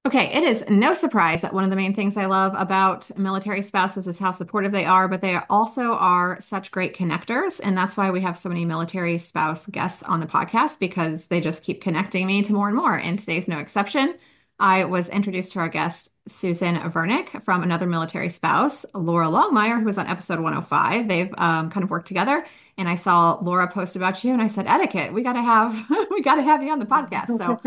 Okay, it is no surprise that one of the main things I love about military spouses is how supportive they are, but they also are such great connectors. And that's why we have so many military spouse guests on the podcast because they just keep connecting me to more and more. And today's no exception. I was introduced to our guest, Susan Vernick, from another military spouse, Laura Longmire, who was on episode 105. They've kind of worked together. And I saw Laura post about you and I said, Etiquette, we got to have we got to have you on the podcast. So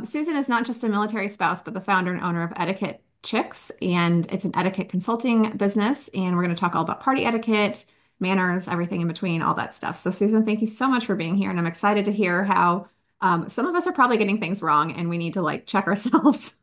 Susan is not just a military spouse, but the founder and owner of Etiquette Chics, and it's an etiquette consulting business. And we're going to talk all about party etiquette, manners, everything in between, all that stuff. So, Susan, thank you so much for being here. And I'm excited to hear how some of us are probably getting things wrong and we need to like check ourselves.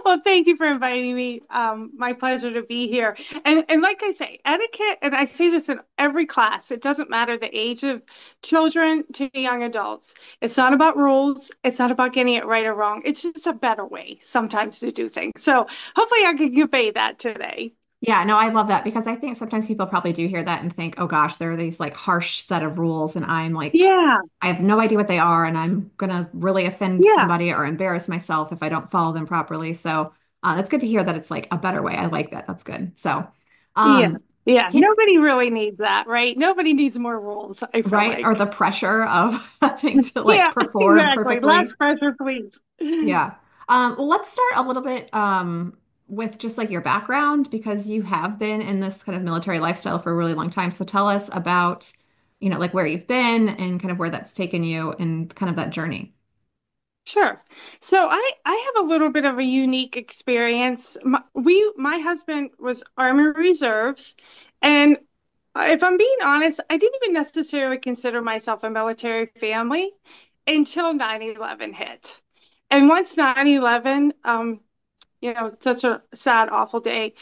Well, thank you for inviting me. My pleasure to be here. And like I say, etiquette, and I say this in every class, it doesn't matter the age of children to young adults. It's not about rules. It's not about getting it right or wrong. It's just a better way sometimes to do things. So hopefully I can convey that today. Yeah, no, I love that because I think sometimes people probably do hear that and think, oh gosh, there are these like harsh set of rules, and I'm like, Yeah, I have no idea what they are, and I'm gonna really offend yeah, somebody or embarrass myself if I don't follow them properly. So that's good to hear that it's like a better way. I like that. That's good. So, yeah, um, yeah. hit Nobody really needs that, right? Nobody needs more rules, I feel right, or like. the pressure of having to like Yeah, perform exactly. Less perfectly. pressure, please. Yeah. Well, let's start a little bit with just like your background because you have been in this kind of military lifestyle for a really long time. So tell us about, like where you've been and kind of where that's taken you and kind of that journey. Sure. So I have a little bit of a unique experience. My husband was Army Reserves, and if I'm being honest, I didn't even necessarily consider myself a military family until 9/11 hit. And once 9/11, such a sad, awful day,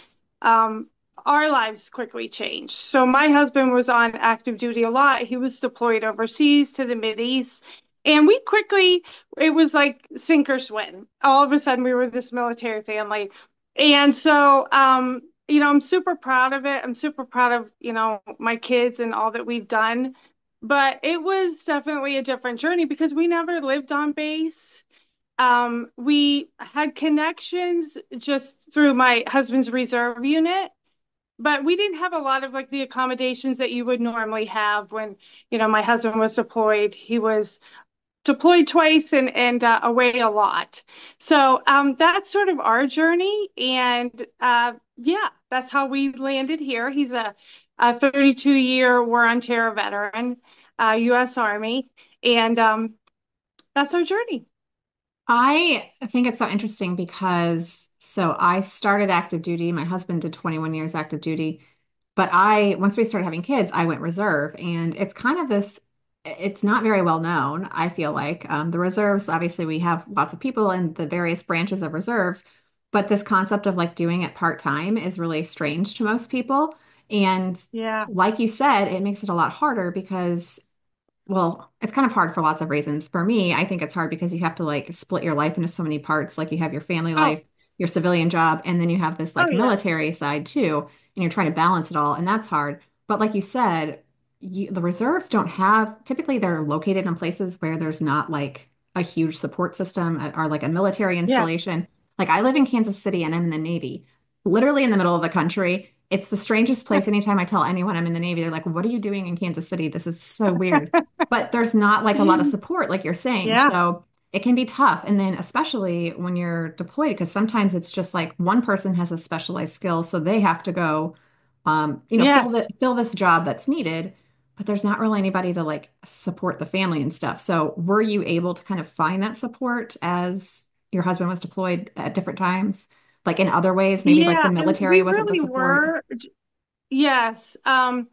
um, our lives quickly changed. So my husband was on active duty a lot. He was deployed overseas to the Mid East. And we quickly, it was like sink or swim. All of a sudden, we were this military family. And so, I'm super proud of it. I'm super proud of, my kids and all that we've done. But it was definitely a different journey because we never lived on base. We had connections just through my husband's reserve unit, but we didn't have a lot of like the accommodations that you would normally have when, my husband was deployed. He was deployed twice and away a lot. So that's sort of our journey. And yeah, that's how we landed here. He's a 32-year war on terror veteran, U.S. Army, and that's our journey. I think it's so interesting because so I started active duty. My husband did 21 years active duty. But once we started having kids, I went reserve. And it's kind of it's not very well known, I feel like. The reserves, obviously, we have lots of people in the various branches of reserves, but this concept of like doing it part-time is really strange to most people. And Yeah. like you said, it makes it a lot harder because well, it's kind of hard for lots of reasons. For me, I think it's hard because you have to like split your life into so many parts. Like you have your family Oh, life, your civilian job, and then you have this oh like yeah. military side too, and you're trying to balance it all, and that's hard. But like you said, the reserves don't have, typically they're located in places where there's not like a huge support system or like a military Yes. installation. Like I live in Kansas City and I'm in the Navy, literally in the middle of the country. It's the strangest place. Anytime I tell anyone I'm in the Navy, they're like, "What are you doing in Kansas City? This is so weird." But there's not like a lot of support, like you're saying. Yeah. So it can be tough. And then, especially when you're deployed, because sometimes it's just like one person has a specialized skill, so they have to go, Yes. fill this job that's needed. But there's not really anybody to like support the family and stuff. So were you able to kind of find that support as your husband was deployed at different times? Like in other ways, maybe like the Yeah, and military we wasn't the really support. were. Yes. There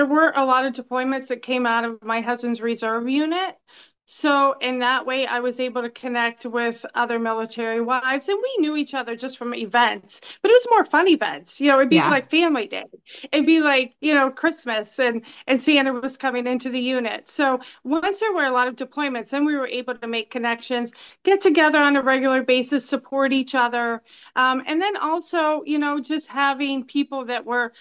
were a lot of deployments that came out of my husband's reserve unit. So in that way, I was able to connect with other military wives, and we knew each other just from events, but it was more fun events. It'd be Yeah. like family day. It'd be like, Christmas and Santa was coming into the unit. So once there were a lot of deployments, then we were able to make connections, get together on a regular basis, support each other. And then also, just having people that were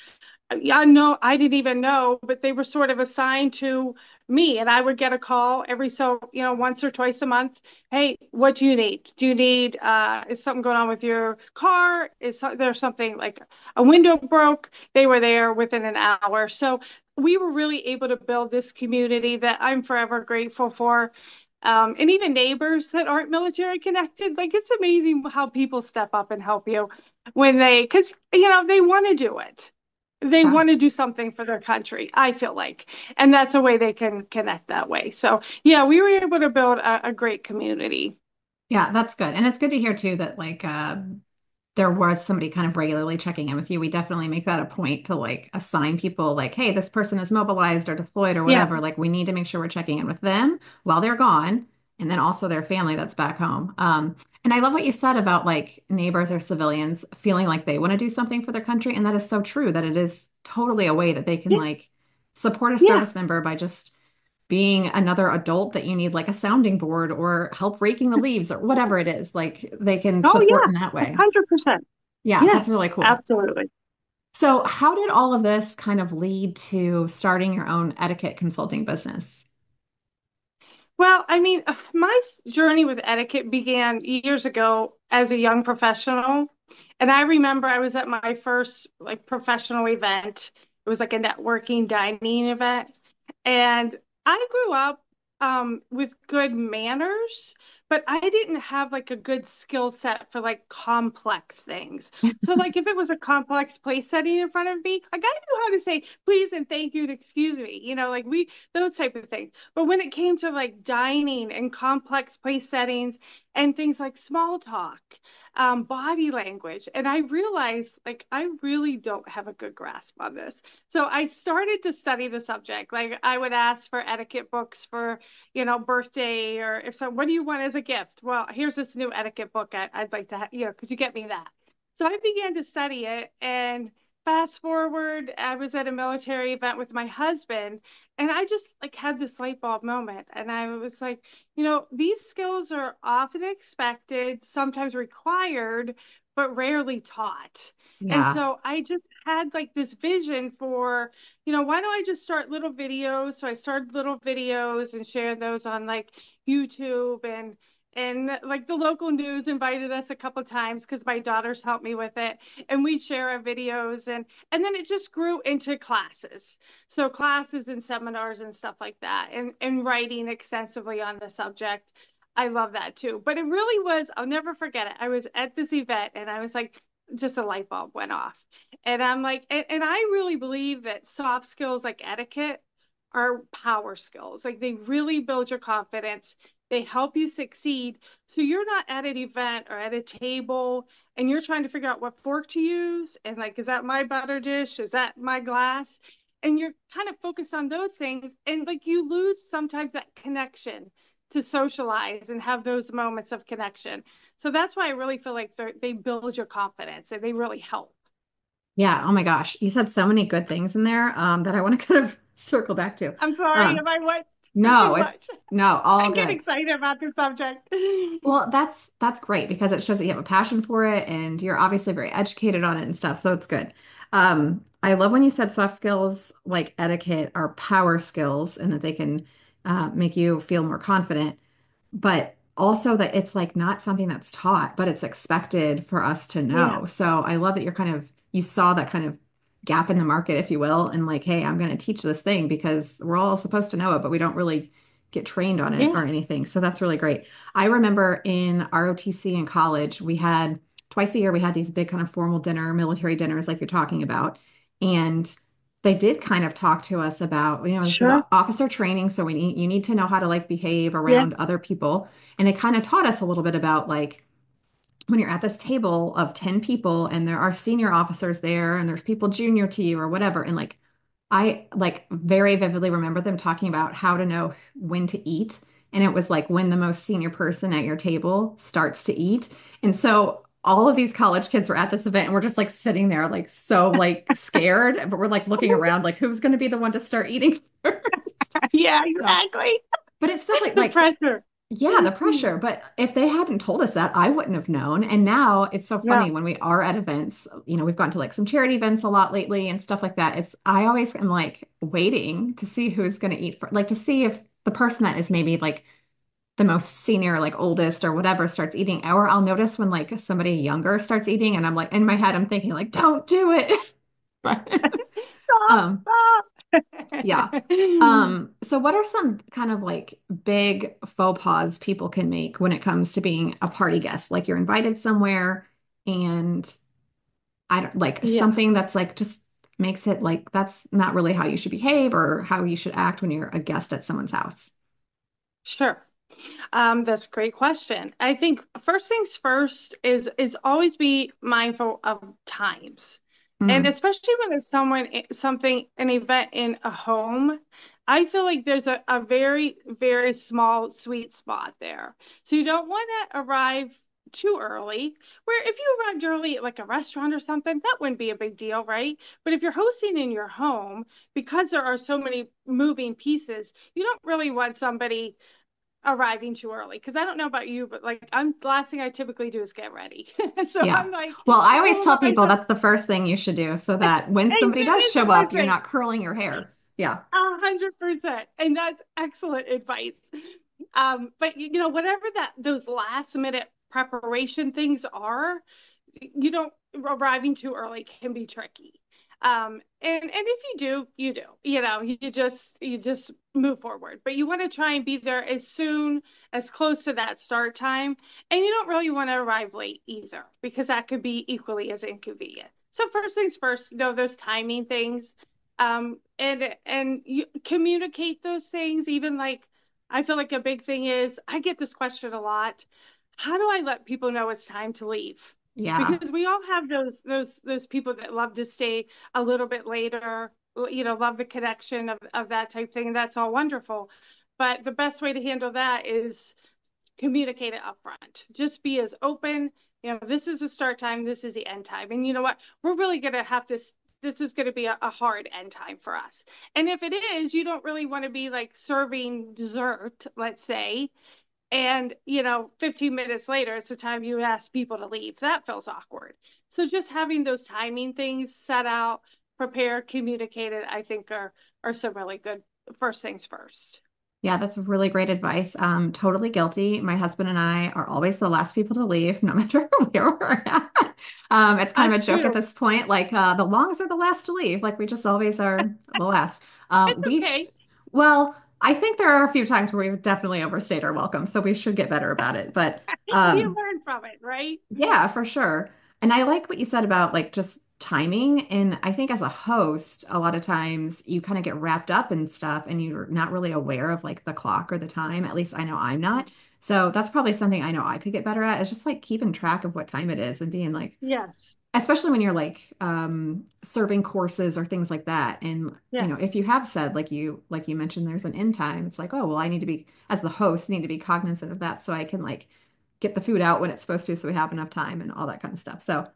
Yeah, no, I didn't even know, but they were sort of assigned to me, and I would get a call every once or twice a month. Hey, what do you need? Do you need, is something going on with your car? There something like a window broke? They were there within an hour. So we were really able to build this community that I'm forever grateful for. And even neighbors that aren't military connected, like it's amazing how people step up and help you because they want to do it. They Yeah. want to do something for their country, I feel like. And that's a way they can connect that way. So, yeah, we were able to build a great community. Yeah, that's good. And it's good to hear too that there was somebody kind of regularly checking in with you. We definitely make that a point to like assign people like, hey, this person is mobilized or deployed or Yeah. whatever. Like we need to make sure we're checking in with them while they're gone and then also their family that's back home. And I love what you said about like neighbors or civilians feeling like they want to do something for their country. And that is so true that it is totally a way that they can Yeah. like support a Yeah. service member by just being another adult that you need like a sounding board or help raking the leaves or whatever it is. Like they can Oh, support yeah. in that way. 100%. Yeah, that's Yes, really cool. absolutely. So, how did all of this kind of lead to starting your own etiquette consulting business? Well, I mean, my journey with etiquette began years ago as a young professional. And I remember I was at my first like professional event. It was like a networking dining event. And I grew up with good manners, but I didn't have like a good skill set for like complex things. So like if it was a complex place setting in front of me, like I knew how to say please and thank you and excuse me, like those type of things. But when it came to like dining and complex place settings and things like small talk, body language, and I realized like I really don't have a good grasp on this. So I started to study the subject. Like I would ask for etiquette books for, birthday or if so, what do you want as a gift? Well, here's this new etiquette book I'd like to have, because you get me that. So I began to study it and fast forward, I was at a military event with my husband and I just like had this light bulb moment and I was like, these skills are often expected, sometimes required, but rarely taught. And Yeah. so I just had like this vision for, why don't I just start little videos? So I started little videos and shared those on like YouTube and like the local news invited us a couple times because my daughters helped me with it and we'd share our videos and then it just grew into classes, so classes and seminars and stuff like that and writing extensively on the subject. I love that too, but it really was, I'll never forget it. I was at this event and I was like, just a light bulb went off and I'm like, and I really believe that soft skills like etiquette are power skills. Like they really build your confidence, they help you succeed. So you're not at an event or at a table and you're trying to figure out what fork to use. And like, is that my butter dish? Is that my glass? And you're kind of focused on those things. And like you lose sometimes that connection to socialize and have those moments of connection. So that's why I really feel like they build your confidence and they really help. Yeah. Oh my gosh. You said so many good things in there that I want to kind of circle back to. I'm sorry if Um, I went too no, it's much. no, all I get good. excited about the subject. Well, that's great because it shows that you have a passion for it and you're obviously very educated on it and stuff. So it's good. I love when you said soft skills like etiquette are power skills and that they can make you feel more confident, but also that it's like not something that's taught, but it's expected for us to Yeah, know. So I love that you saw that kind of gap in the market, if you will, and like, hey, I'm going to teach this thing because we're all supposed to know it, but we don't really get trained on it yeah, or anything. So that's really great. I remember in ROTC in college, we had twice a year, we had these big kind of formal military dinners like you're talking about. And they did kind of talk to us about, this is sure. officer training, so you need to know how to like behave around Yes, other people. And they kind of taught us a little bit about like when you're at this table of 10 people and there are senior officers there and there's people junior to you or whatever. And like, I like very vividly remember them talking about how to know when to eat. And it was like when the most senior person at your table starts to eat. And so all of these college kids were at this event and we're just like sitting there like so like scared, but we're like looking around like who's going to be the one to start eating first. yeah, So, exactly. but it's still like The like pressure. Yeah, the pressure. But if they hadn't told us that, I wouldn't have known. And now it's so Yeah, funny when we are at events, we've gone to like some charity events a lot lately and stuff like that. I always am like waiting to see who's going to eat for, like to see if the person that is maybe like the most senior, like oldest or whatever starts eating, or I'll notice when like somebody younger starts eating and I'm like, in my head, I'm thinking like, don't do it. But, stop, um, yeah. stop. So what are some kind of like big faux pas people can make when it comes to being a party guest? Like you're invited somewhere and I don't like Yeah, something that's like just makes it like that's not really how you should behave or how you should act when you're a guest at someone's house. sure. That's a great question. I think first things first is always be mindful of times. And Mm, especially when it's something, an event in a home, I feel like there's a very, very small sweet spot there. So you don't want to arrive too early. Where if you arrived early at like a restaurant or something, that wouldn't be a big deal, right? But if you're hosting in your home, because there are so many moving pieces, you don't really want somebody arriving too early because I don't know about you, but like I'm the last thing I typally do is get ready. So yeah. I'm like, Well, I always oh tell my people God, that's the first thing you should do so that when somebody does it's show the up, first you're thing. not curling your hair. Yeah. 100%. And that's excellent advice. But you know, whatever that those last minute preparation things are, you don't arriving too early can be tricky. And if you do, you do. You know, you just move forward. But you want to try and be there as soon as close to that start time. And you don't really want to arrive late either, because that could be equally as inconvenient. So first things first, know those timing things. And you communicate those things, even like I feel like a big thing is I get this question a lot. How do I let people know it's time to leave? Yeah. Because we all have those people that love to stay a little bit later, you know, love the connection of that type thing. And that's all wonderful. But the best way to handle that is communicate it up front. Just be as open. You know, this is the start time, this is the end time. And you know what? We're really going to have to, this is going to be a hard end time for us. And if it is, you don't really want to be like serving dessert, let's say, and you know 15 minutes later it's the time you ask people to leave. That feels awkward. So just having those timing things set out, prepared, communicated, I think are some really good first things first. Yeah, that's really great advice. Totally guilty. My husband and I are always the last people to leave, no matter where we're at. It's kind of a Us joke at too. this point, like the longest are the last to leave. Like we just always are the last. It's We sh okay. Well, I think there are a few times where we've definitely overstayed our welcome, so we should get better about it. But You um, learn from it, right? yeah, for sure. And I like what you said about like just timing. And I think as a host, a lot of times you kind of get wrapped up in stuff and you're not really aware of like the clock or the time. At least I know I'm not. So that's probably something I know I could get better at is just like keeping track of what time it is and being like, Yes. especially when you're like serving courses or things like that. And if Yes. you have said like you mentioned there's an end time, it's like, oh, well, I need to be as the host need to be cognizant of that so I can like get the food out when it's supposed to so we have enough time and all that kind of stuff. So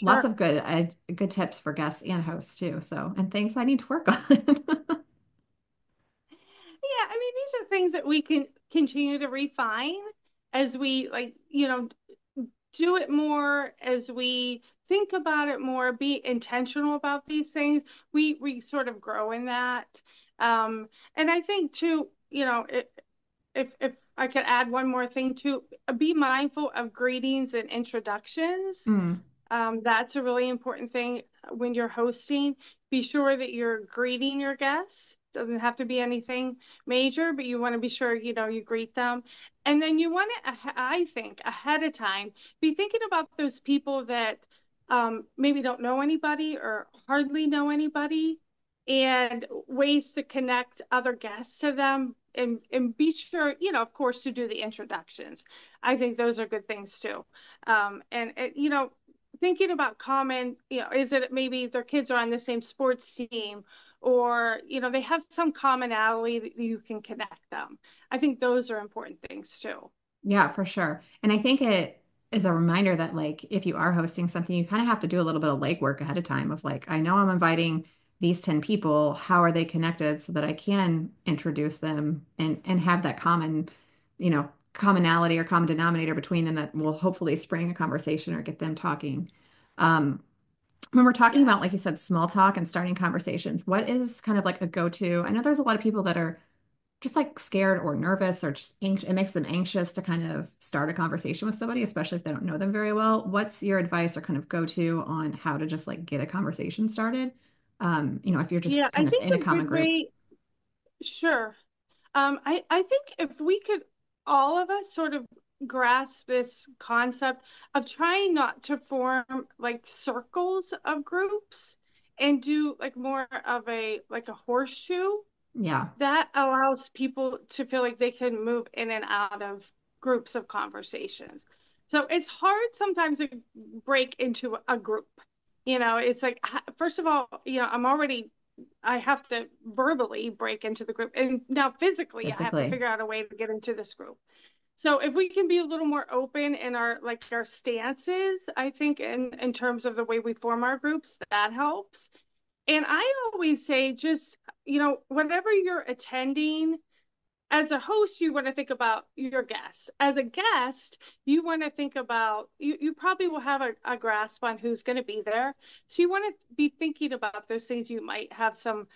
lots Sure. of good tips for guests and hosts too. So and things I need to work on. Yeah, I mean, these are things that we can continue to refine as we like, you know, do it more, as we think about it more, be intentional about these things. We sort of grow in that. And I think too, you know, if I could add one more thing too, be mindful of greetings and introductions. Mm, That's a really important thing when you're hosting. Be sure that you're greeting your guests. Doesn't have to be anything major, but you want to be sure, you know, you greet them. And then you want to, I think, ahead of time, be thinking about those people that maybe don't know anybody or hardly know anybody, and ways to connect other guests to them. And be sure, you know, of course, to do the introductions. I think those are good things too. And you know, thinking about common, you know, is it maybe their kids are on the same sports team, or, you know, they have some commonality that you can connect them. I think those are important things too. yeah, for sure. And I think it is a reminder that like if you are hosting something, you kind of have to do a little bit of legwork ahead of time of like, I know I'm inviting these 10 people. How are they connected so that I can introduce them and have that common, commonality or common denominator between them that will hopefully spring a conversation or get them talking. Um, when we're talking about, like Yes. you said, small talk and starting conversations, what is kind of like a go-to? I know there's a lot of people that are just like scared or nervous or just it makes them anxious to kind of start a conversation with somebody, especially if they don't know them very well. What's your advice or kind of go-to on how to just like get a conversation started? If you're Yeah, just I kind of think in a a common good group. way, sure. I think if we could, all of us sort of grasp this concept of trying not to form like circles of groups and do like more of a horseshoe, Yeah, that allows people to feel like they can move in and out of groups of conversations. So it's hard sometimes to break into a group. It's like, first of all, I have to verbally break into the group. And now physically, I have to physically. figure out a way to get into this group. So if we can be a little more open in our stances, I think in terms of the way we form our groups, that helps. And I always say just, whatever you're attending, as a host, you want to think about your guests. As a guest, you want to think about you probably will have a grasp on who's going to be there. So you want to be thinking about those things you might have some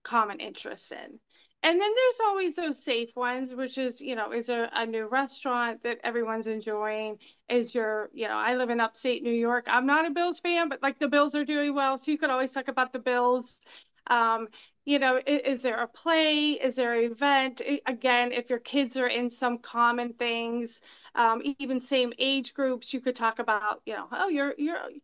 common interests in. And then there's always those safe ones, which is, is there a new restaurant that everyone's enjoying? I live in upstate New York. I'm not a Bills fan, but like the Bills are doing well. So you could always talk about the Bills. Um, is there a play? Is there an event? Again, if your kids are in some common things, even same age groups, you could talk about, oh,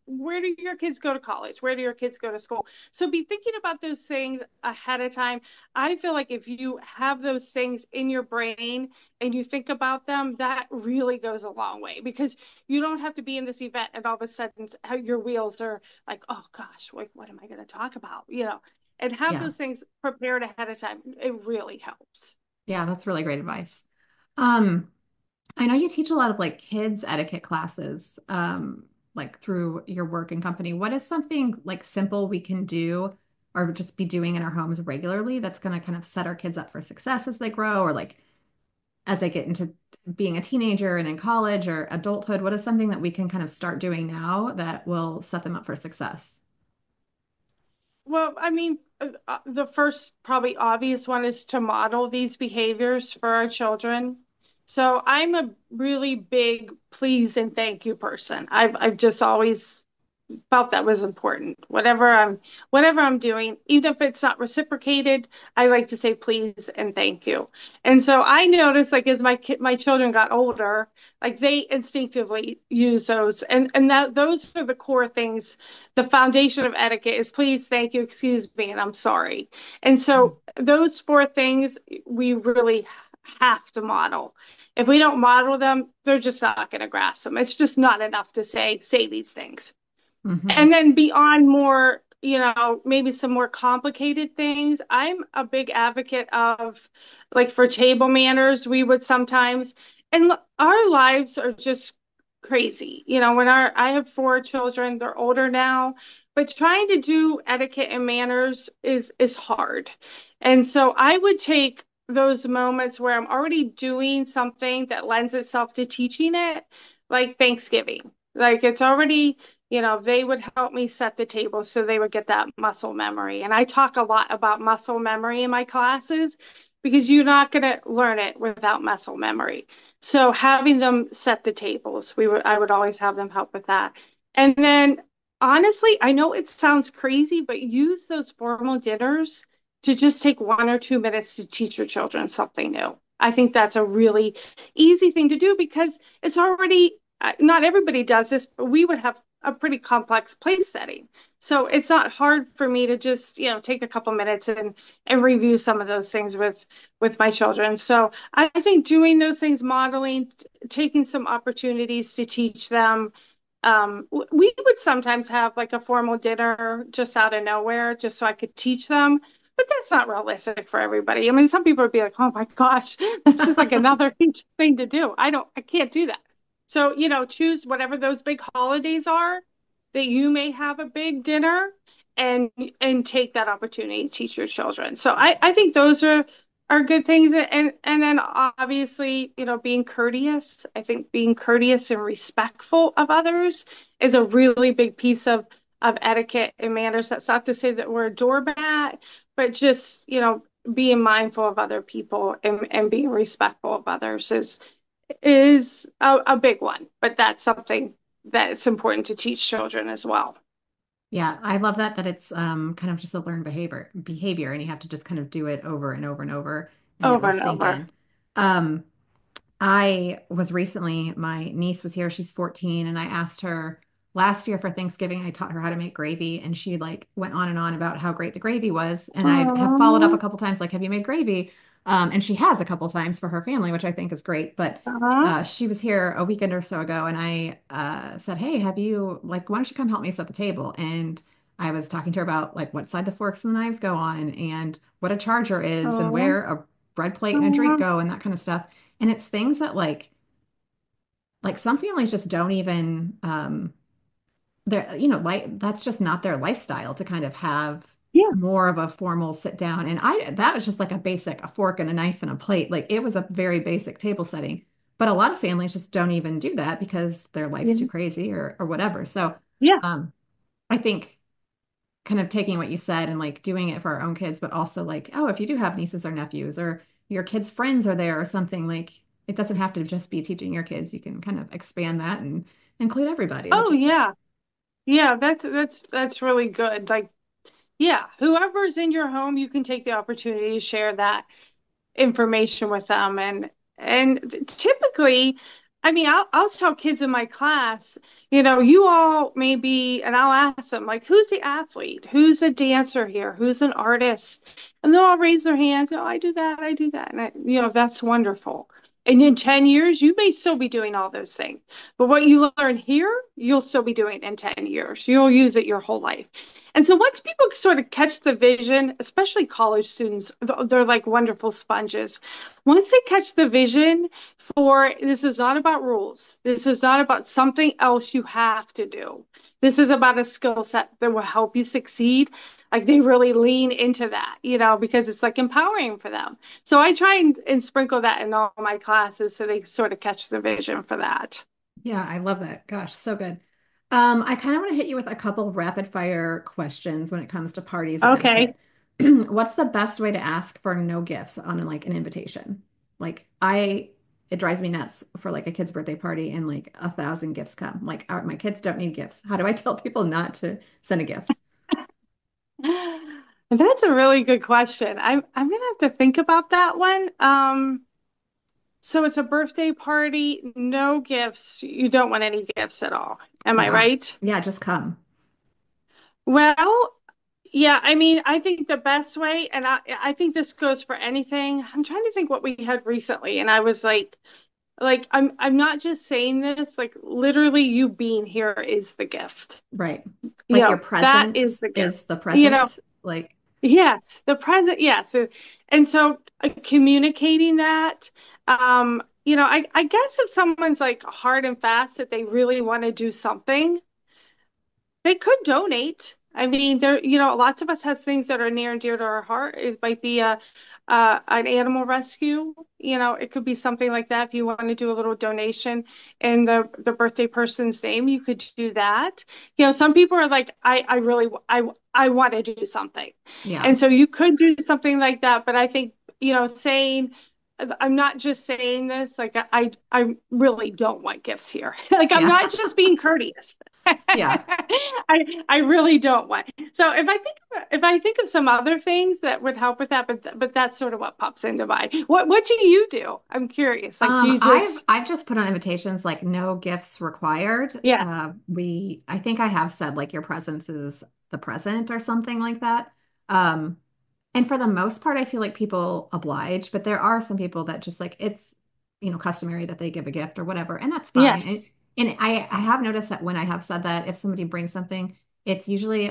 where do your kids go to college? Where do your kids go to school? So be thinking about those things ahead of time. I feel like if you have those things in your brain and you think about them, that really goes a long way because you don't have to be in this event and all of a sudden your wheels are like, oh gosh, what am I going to talk about? And have Yeah. those things prepared ahead of time. It really helps. Yeah, that's really great advice. Um, I know you teach a lot of like kids etiquette classes, like through your work and company. What is something like simple we can do or just be doing in our homes regularly that's going to kind of set our kids up for success as they grow or like as they get into being a teenager and in college or adulthood? What is something that we can kind of start doing now that will set them up for success? Well, I mean, the first probably obvious one is to model these behaviors for our children. So I'm a really big please and thank you person. I've just always felt that was important. Whatever I'm doing, even if it's not reciprocated, I like to say please and thank you. And so I noticed like as my children got older, like they instinctively use those and that those are the core things. The foundation of etiquette is please, thank you, excuse me, and I'm sorry. And so those four things we really have to model. If we don't model them, they're just not going to grasp them. It's just not enough to say these things. Hmm. And then beyond more, maybe some more complicated things, I'm a big advocate of like for table manners, we would sometimes, and our lives are just crazy. I have four children, they're older now, but trying to do etiquette and manners is hard. And so I would take those moments where I'm already doing something that lends itself to teaching it, like Thanksgiving. Like it's already they would help me set the table so they would get that muscle memory. And I talk a lot about muscle memory in my classes because you're not going to learn it without muscle memory. So having them set the tables, I would always have them help with that. And then honestly, I know it sounds crazy, but use those formal dinners to just take 1 or 2 minutes to teach your children something new. I think that's a really easy thing to do because it's already not everybody does this, but we would have a pretty complex place setting. So it's not hard for me to just, take a couple minutes and review some of those things with my children. So I think doing those things, modeling, taking some opportunities to teach them. We would sometimes have like a formal dinner just out of nowhere, just so I could teach them. But that's not realistic for everybody. I mean, some people would be like, "Oh my gosh, that's just like another huge thing to do." I can't do that. So, choose whatever those big holidays are that you may have a big dinner and and take that opportunity to teach your children. So I think those are are good things. And then obviously, being courteous. I think being courteous and respectful of others is a really big piece of etiquette and manners. That's not to say that we're a doormat, but just, being mindful of other people and being respectful of others is a big one. But that's something that it's important to teach children as well. Yeah, I love that it's kind of just a learned behavior and you have to just kind of do it over and over and over and it Over will and sink over. in. Um, I was recently, my niece was here, she's 14, and I asked her last year for Thanksgiving, I taught her how to make gravy, and she like went on and on about how great the gravy was. And I have followed up Aww. a couple times, like, have you made gravy? And she has a couple times for her family, which I think is great. But Uh-huh. she was here a weekend or so ago, and I said, hey, have you, like, why don't you come help me set the table? And I was talking to her about like what side the forks and the knives go on, and what a charger is, and Aww. where a bread plate and a drink Aww. go, and that kind of stuff. And it's things that like some families just don't even they're like that's just not their lifestyle to kind of have Yeah. more of a formal sit down. And I that was just like a fork and a knife and a plate. Like it was a very basic table setting. But a lot of families just don't even do that because their life's too Yeah. crazy or whatever. So Yeah. um I think kind of taking what you said and like doing it for our own kids, but also like, oh, if you do have nieces or nephews or your kids' friends are there or something, like it doesn't have to just be teaching your kids. You can kind of expand that and include everybody. That's Oh just yeah. Yeah, that's really good. Like, yeah, whoever's in your home, you can take the opportunity to share that information with them. And typically, I mean, I'll tell kids in my class, you all maybe, and I'll ask them like, who's the athlete? Who's a dancer here? Who's an artist? And they'll all raise their hands. Oh, I do that. I do that. And that's wonderful. And in 10 years, you may still be doing all those things. But what you learn here, you'll still be doing in 10 years. You'll use it your whole life. And so once people sort of catch the vision, especially college students, they're like wonderful sponges. Once they catch the vision for this is not about rules. This is not about something else you have to do. This is about a skill set that will help you succeed. Like they really lean into that, because it's like empowering for them. So I try and sprinkle that in all my classes so they sort of catch the vision for that. yeah, I love that. Gosh, so good. I kind of want to hit you with a couple rapid fire questions when it comes to parties and Okay. etiquette. What's the best way to ask for no gifts on like an invitation? Like it drives me nuts for like a kid's birthday party and like 1,000 gifts come. Like my kids don't need gifts. How do I tell people not to send a gift? That's a really good question. I'm gonna have to think about that one. So it's a birthday party, no gifts. You don't want any gifts at all. Am I Yeah. right? Yeah, just come. Well, yeah, I mean, I think the best way, and I think this goes for anything. I'm trying to think what we had recently, and I was like I'm not just saying this, like literally you being here is the gift. Right. Like your That is presence the is gift. the present. Like, Yes, the present, yes. And so communicating that, I guess if someone's like hard and fast that they really want to do something, they could donate. I mean, lots of us has things that are near and dear to our heart. It might be an animal rescue. It could be something like that. If you want to do a little donation in the birthday person's name, you could do that. Some people are like, I really, I want to do something, yeah. and so you could do something like that. But I think, saying. I'm not just saying this, like I really don't want gifts here. Like I'm Yeah. not just being courteous. Yeah. I really don't want. So if I think of some other things that would help with that, but that's sort of what pops into mind. What do you do? I'm curious. Like, do you I've just I've just put on invitations like no gifts required. yes, I think I have said like your presence is the present or something like that. Um, and for the most part, I feel like people oblige, but there are some people that just like it's, customary that they give a gift or whatever, and that's fine. And yes, and I have noticed that when I have said that, if somebody brings something, it's usually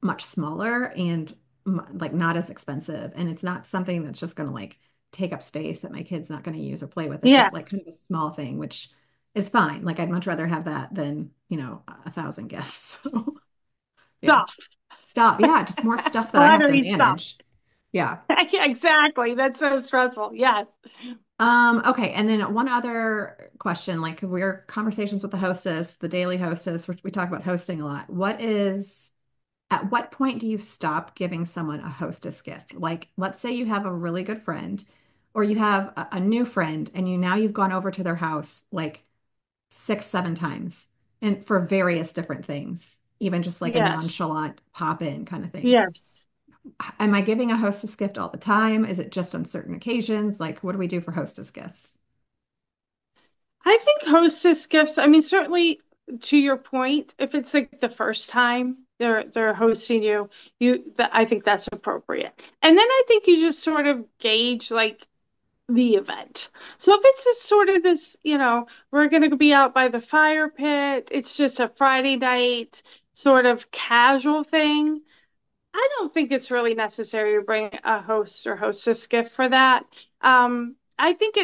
much smaller and like not as expensive, and it's not something that's just going to like take up space that my kid's not going to use or play with. It's just like yes, kind of a small thing, which is fine. Like I'd much rather have that than, 1,000 gifts. So, yeah. stuff, Stop. Yeah, just more stuff that I have to cluttery stuff. manage. Yeah. Yeah, exactly. That's so stressful. Yes. Okay, and then one other question, like we're conversations with the hostess, the daily hostess, we talk about hosting a lot. At what point do you stop giving someone a hostess gift? Like, let's say you have a really good friend or you have a new friend and you've gone over to their house like six, seven times and for various different things, even just like a Yes. nonchalant pop in kind of thing. Yes. Am I giving a hostess gift all the time? Is it just on certain occasions? Like, what do we do for hostess gifts? I think hostess gifts, I mean, certainly to your point, if it's like the first time they're hosting you, I think that's appropriate. And then I think you just sort of gauge like the event. So if it's just sort of this, we're going to be out by the fire pit, it's just a Friday night sort of casual thing. I don't think it's really necessary to bring a host or hostess gift for that. I think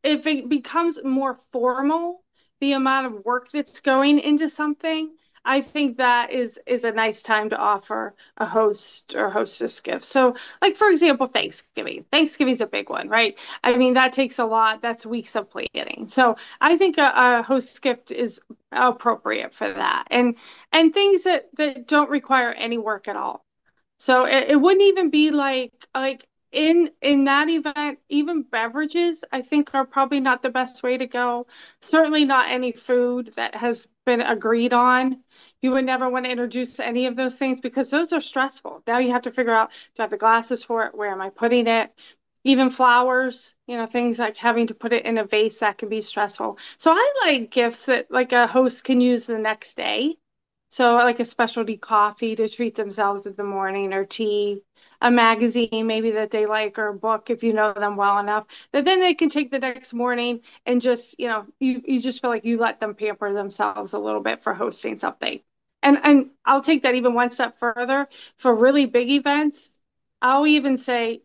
if it becomes more formal, the amount of work that's going into something, I think that is a nice time to offer a host or hostess gift. So, like for example, Thanksgiving. Thanksgiving's a big one, right? I mean, that takes a lot. That's weeks of planning. So, I think a host gift is appropriate for that, and things that don't require any work at all. So it wouldn't even be like in that event, even beverages, I think are probably not the best way to go. Certainly not any food that has been agreed on. You would never want to introduce any of those things because those are stressful. Now you have to figure out, do I have the glasses for it? Where am I putting it? Even flowers, things like having to put it in a vase that can be stressful. So I like gifts that like a host can use the next day. So, like a specialty coffee to treat themselves in the morning, or tea, a magazine maybe that they like, or a book if you know them well enough, that then they can take the next morning and just, you just feel like you let them pamper themselves a little bit for hosting something. And I'll take that even one step further for really big events. I'll even say,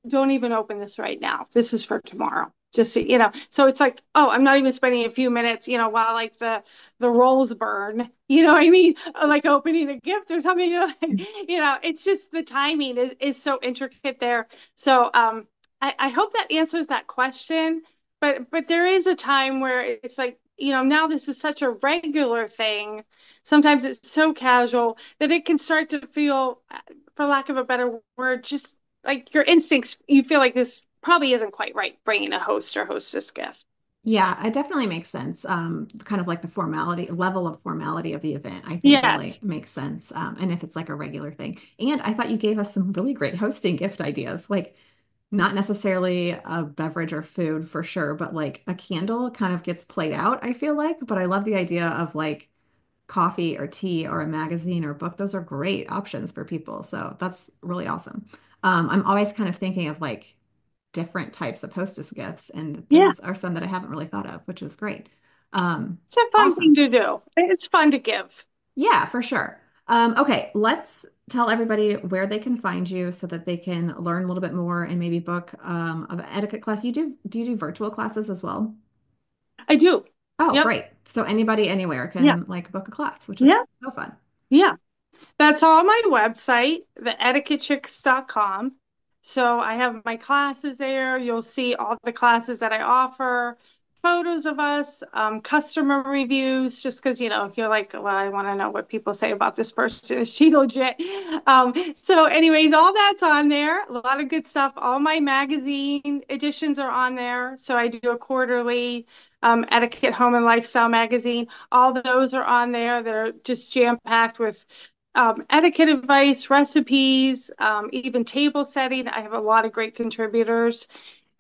don't even open this right now. This is for tomorrow. Just so, so it's like, oh, I'm not even spending a few minutes, while like the rolls burn. You know what I mean? Like opening a gift or something. It's just the timing is so intricate there. So I hope that answers that question. But there is a time where it's like, now this is such a regular thing. Sometimes it's so casual that it can start to feel, for lack of a better word, just like your instincts, you feel like this probably isn't quite right, bringing a host or hostess gift. Yeah, it definitely makes sense. Kind of like the level of formality of the event, I think really Yes. makes sense. And if it's like a regular thing. And I thought you gave us some really great hosting gift ideas, like not necessarily a beverage or food for sure, but like a candle kind of gets played out, I feel like. But I love the idea of like coffee or tea or a magazine or book. Those are great options for people. So that's really awesome. I'm always kind of thinking of like different types of hostess gifts, and Yeah. those are some that I haven't really thought of, which is great. It's a fun thing Awesome. to do. It's fun to give. Yeah, for sure. Okay, let's tell everybody where they can find you so that they can learn a little bit more and maybe book an etiquette class. Do you do virtual classes as well? I do. Oh, Yep. great. So anybody anywhere Yeah. can like book a class, which is Yeah. so fun. Yeah. That's all my website, the etiquettechics.com. So I have my classes there. You'll see all the classes that I offer, photos of us, customer reviews, just because, you're like, well, I want to know what people say about this person. Is she legit? So, anyways, all that's on there. A lot of good stuff. All my magazine editions are on there. So I do a quarterly etiquette, home, and lifestyle magazine. All those are on there that are just jam-packed with etiquette advice, recipes, even table setting. I have a lot of great contributors.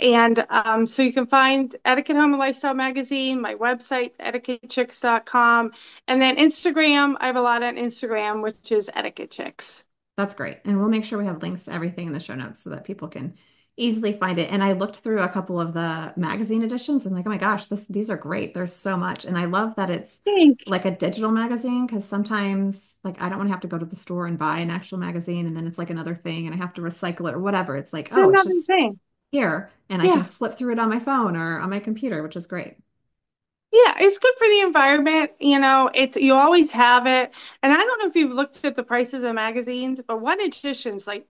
And so you can find Etiquette Home and Lifestyle Magazine, my website, etiquettechicks.com. And then Instagram, I have a lot on Instagram, which is Etiquette Chicks. That's great. And we'll make sure we have links to everything in the show notes so that people can easily find it. And I looked through a couple of the magazine editions and like, oh my gosh, these are great. There's so much. And I love that it's Thanks. like a digital magazine because sometimes like I don't want to have to go to the store and buy an actual magazine and then it's like another thing and I have to recycle it or whatever. It's like, It's oh, it's another just thing. here and I can Yeah. flip through it on my phone or on my computer, which is great. Yeah, it's good for the environment. It's you always have it. And I don't know if you've looked at the prices of magazines, but one edition's like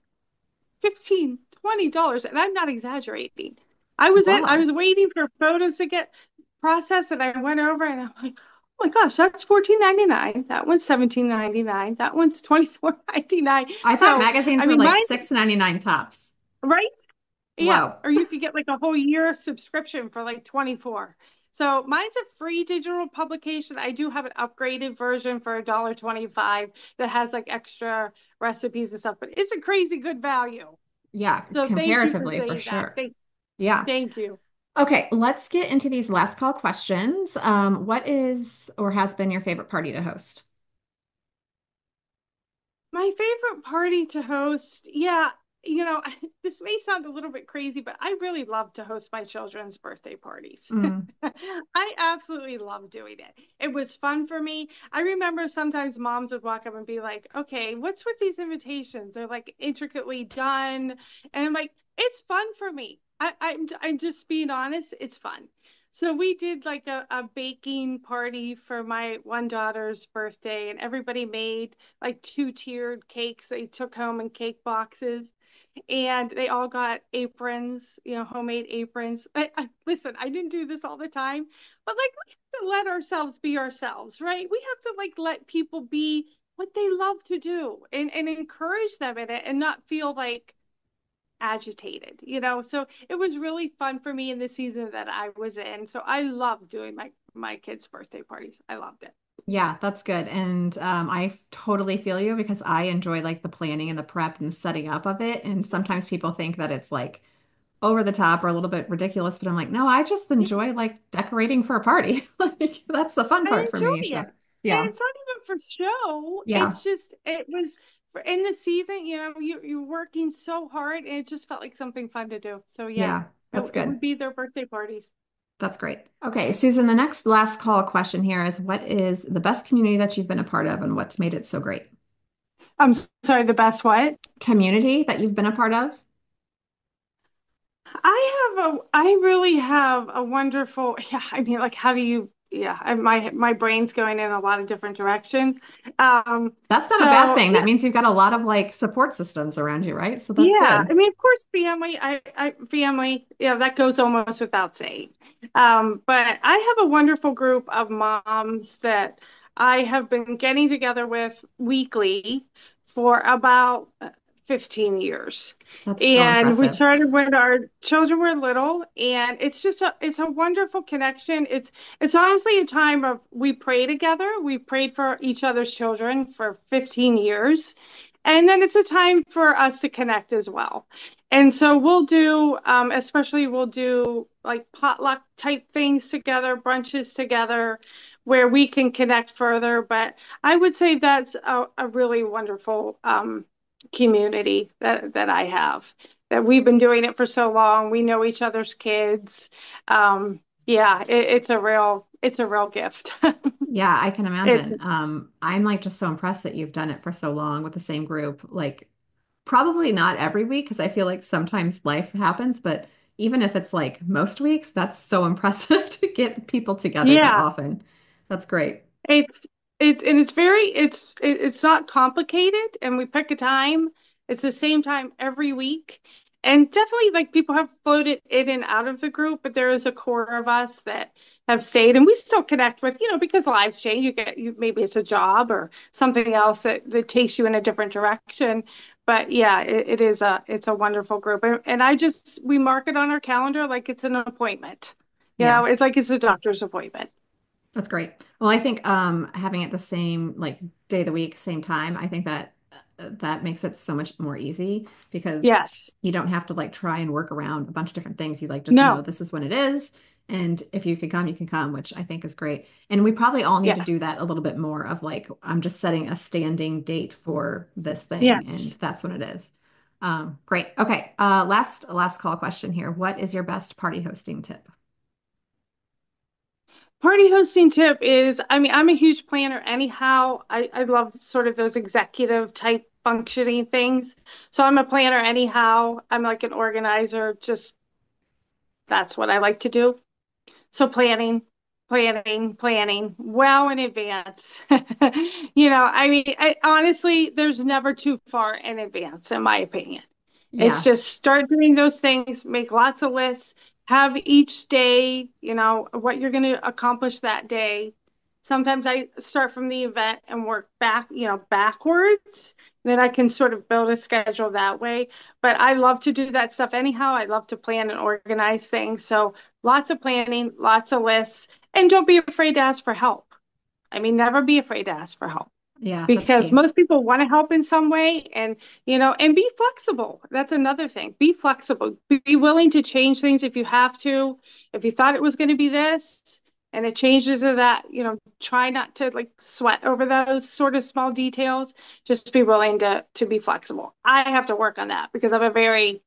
15, $20, and I'm not exaggerating. I Wow. was waiting for photos to get processed, and I went over and I'm like, oh my gosh, that's 14.99. That one's 17.99. That one's 24.99. I thought So, magazines I were mean, like mine's $6.99 tops. right. Yeah, Whoa. or you could get like a whole year subscription for like 24. So mine's a free digital publication. I do have an upgraded version for $1.25 that has like extra recipes and stuff, but it's a crazy good value. Yeah, So thank you for comparatively for saying that. sure. Yeah. Thank you. Okay, let's get into these last call questions. What is or has been your favorite party to host? My favorite party to host, yeah, this may sound a little bit crazy, but I really love to host my children's birthday parties. Mm, I absolutely love doing it. It was fun for me. I remember sometimes moms would walk up and be like, okay, what's with these invitations? They're like intricately done. And I'm like, it's fun for me. I'm just being honest, it's fun. So we did like a baking party for my one daughter's birthday, and everybody made like two-tiered cakes they took home in cake boxes, and they all got aprons, homemade aprons. Listen, I didn't do this all the time, but like we have to let ourselves be ourselves, right? We have to like let people be what they love to do and encourage them in it and not feel like agitated. So it was really fun for me in the season that I was in. So I love doing my kids' birthday parties. I loved it. yeah, that's good. And I totally feel you because I enjoy like the planning and the prep and the setting up of it. And sometimes people think that it's like over the top or a little bit ridiculous, but I'm like, no, I just Yeah, enjoy like decorating for a party. Like that's the fun part I for me. enjoy So it. And yeah, it's not even for show. yeah, It's just it was for in the season, you're working so hard and it just felt like something fun to do. So yeah, yeah, that's it good. would be their birthday parties. That's great. Okay, Susan, the next last call question here is what is the best community that you've been a part of and what's made it so great? I'm sorry, the best what? Community that you've been a part of? I really have a wonderful, yeah, I mean, like, how do you, yeah, my brain's going in a lot of different directions. Um, That's not a bad so thing. That means you've got a lot of like support systems around you, right? So that's yeah, good. I mean, of course, family, yeah, that goes almost without saying. But I have a wonderful group of moms that I have been getting together with weekly for about 15 years. That's so And we impressive. started when our children were little, and it's a wonderful connection. It's honestly a time of we pray together. We prayed for each other's children for 15 years. And then it's a time for us to connect as well. And so we'll do, especially we'll do like potluck type things together, brunches together, where we can connect further. But I would say that's a really wonderful community that I have. That we've been doing it for so long. We know each other's kids. Yeah, it's a real gift. Yeah, I can It's imagine. I'm like just so impressed that you've done it for so long with the same group. Like probably not every week because I feel like sometimes life happens, but even if it's like most weeks, that's so impressive to get people together that yeah, often. That's great. It's it's not complicated, and we pick a time. It's the same time every week. And definitely like people have floated in and out of the group, but there is a core of us that have stayed and we still connect with, because lives change. You maybe it's a job or something else that takes you in a different direction. But yeah, it's a wonderful group. And we mark it on our calendar like it's an appointment. Yeah. It's like it's a doctor's appointment. That's great. Well, I think having it the same like day of the week, same time, I think that that makes it so much more easy because Yes. you don't have to like try and work around a bunch of different things. You like just know No. this is when it is, and if you can come, which I think is great. And we probably all need to do Yes. that a little bit more of like I'm just setting a standing date for this thing, and Yes. that's when it is. Great. Okay. Last call question here. What is your best party hosting tip? Party hosting tip is, I mean, I'm a huge planner anyhow. I love sort of those executive type functioning things. So I'm a planner anyhow. I'm like an organizer. Just that's what I like to do. So planning well in advance. I mean, honestly, there's never too far in advance, in my opinion. It's Yeah. just start doing those things, make lots of lists, have each day, what you're going to accomplish that day. Sometimes I start from the event and work back, backwards. Then I can sort of build a schedule that way. But I love to do that stuff anyhow. I love to plan and organize things. So lots of planning, lots of lists, and don't be afraid to ask for help. I mean, never be afraid to ask for help Yeah, that's because key. most people want to help in some way, and and be flexible. That's another thing. Be flexible. Be willing to change things if you have to. If you thought it was going to be this and it changes to that, try not to like sweat over those sort of small details. Just be willing to be flexible. I have to work on that because I'm a very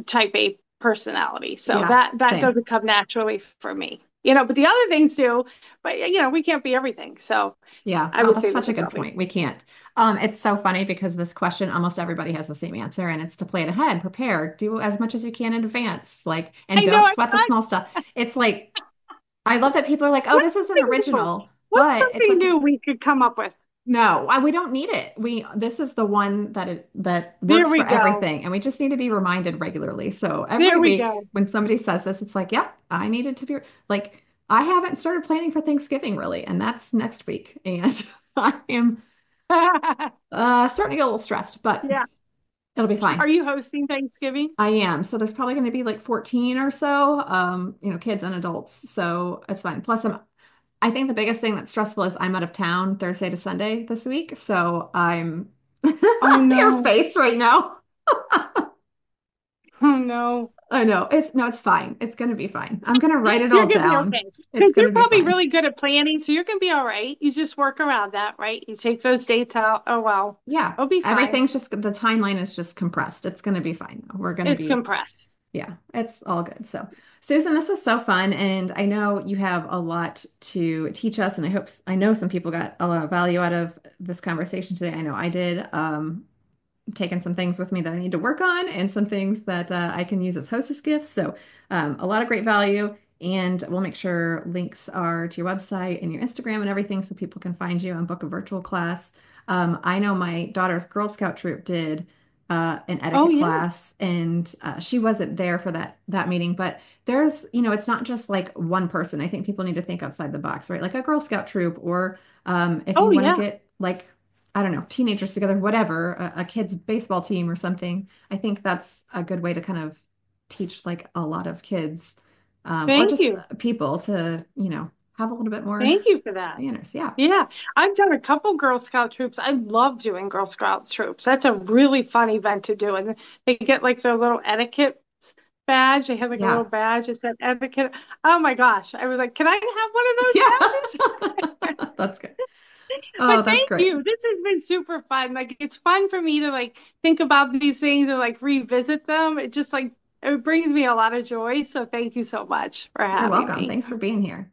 type A personality. So Yeah, that same. doesn't come naturally for me. But the other things do, but we can't be everything. So Yeah. I Oh, would that's say such those a are good probably. point. We can't. It's so funny because this question, almost everybody has the same answer, and it's to plan ahead, prepare, do as much as you can in advance, like, and I know. don't sweat the small stuff. It's like, I love that people are like, oh, this What's isn't something new? original, What's but it's something like, new we could come up with? no, we don't need it. This is the one that There works we for go. everything, and we just need to be reminded regularly. So every There we week go. when somebody says this, it's like, yep, I needed to be like, I haven't started planning for Thanksgiving really, and that's next week, and I am starting to get a little stressed, but Yeah. it'll be fine. Are you hosting Thanksgiving? I am. So there's probably going to be like 14 or so, kids and adults. So it's fine. Plus, I think the biggest thing that's stressful is I'm out of town Thursday to Sunday this week. So I'm Oh your no. face right now. Oh no. I know. It's fine. It's going to be fine. I'm going to write it You're all gonna be down. okay. It's Because going you're to be probably fine. really good at planning, so you're gonna be all right. You just work around that, right? You take those dates out. Oh well. Yeah. It'll be fine. Everything's just, the timeline is just compressed. It's going to be fine though. We're going to It's be, compressed. yeah, it's all good. So, Susan, this was so fun, and I know you have a lot to teach us, and I know some people got a lot of value out of this conversation today. I know I did. Taken some things with me that I need to work on, and some things that I can use as hostess gifts. So, a lot of great value, and we'll make sure links are to your website and your Instagram and everything, so people can find you and book a virtual class. I know my daughter's Girl Scout troop did an Oh etiquette yeah. class, and she wasn't there for that meeting. But it's not just like one person. I think people need to think outside the box, right? Like a Girl Scout troop, or if you Oh want to yeah. get like I don't know, teenagers together, whatever, a kid's baseball team or something. I think that's a good way to kind of teach like a lot of kids, or Thank just you. people to, have a little bit more Thank you for that. manners. Yeah. Yeah, I've done a couple Girl Scout troops. I love doing Girl Scout troops. That's a really fun event to do. And they get like their little etiquette badge. They have like a little Yeah. badge that said etiquette. Oh my gosh. I was like, can I have one of those Yeah. badges? That's good. Oh, But that's thank great. you. This has been super fun. Like it's fun for me to like think about these things and like revisit them. It just like it brings me a lot of joy. So thank you so much for You're having welcome. me. Thanks for being here.